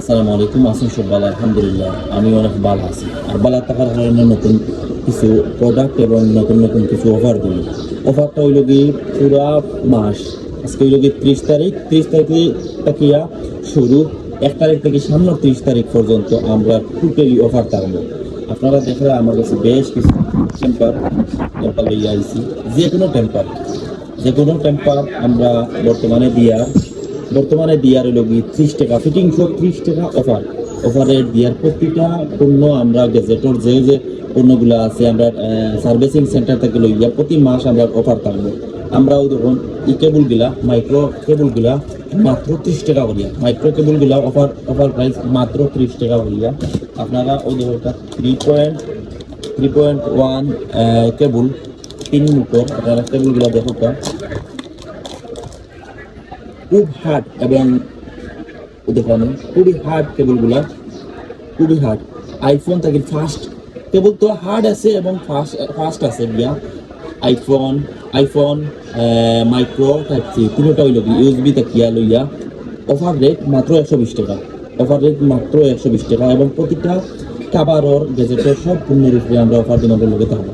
আসসালামু আলাইকুম। আছেন সব ভালো? আলহামদুলিল্লাহ, আমি অনেক ভালো আছি। আর ভালো থাকার কারণে নতুন কিছু প্রোডাক্ট এবং নতুন নতুন কিছু অফার দিই। অফারটা হইল কি পুরা মাস, আজকে হইল কি 30 তারিখ। 30 তারিখ তাকিয়া শুরু, 1 তারিখ থেকে সামনে 30 তারিখ পর্যন্ত আমরা টোটালি অফার থাকবো। আপনারা দেখলে আমার কাছে বেশ কিছু টেম্পার টেম্পার লইয়া আইছি। যে কোনো টেম্পার আমরা বর্তমানে দিয়ার হইল কি 30 টাকা ফিটিং সব, 30 টাকা অফারের দিয়ার। প্রতিটা পণ্য আমরা গেজেটর যে পণ্যগুলো আছে আমরা সার্ভিসিং সেন্টার থেকে লইয়া প্রতি মাস আমরা অফার থাকবো। আমরা ওই দেখুন এই কেবলগুলা, মাইক্রো কেবলগুলা মাত্র 30 টাকা করিয়া, মাইক্রো কেবলগুলা অফার প্রাইস মাত্র 30 টাকা করিয়া। আপনারা ওই দেখুন 3.1 কেবল 3 মিটার, আপনারা কেবলগুলা দেখুন খুব হার্ড এবং দেখুন খুবই হার্ড কেবলগুলা, খুবই হার্ড। আইফোন থেকে ফাস্ট কেবল তো হার্ড আছে এবং ফাস্ট আছে বিয়া। আইফোন মাইক্রো টাইপ সি তিনটা হইল কি ইউএসবি তাকিয়া লইয়া। অফার রেট মাত্র 120 টাকা, এবং প্রতিটা কাভারর গেজেটের সব পণ্যের উপরে আমরা অফার দিনের লগে থাকবো।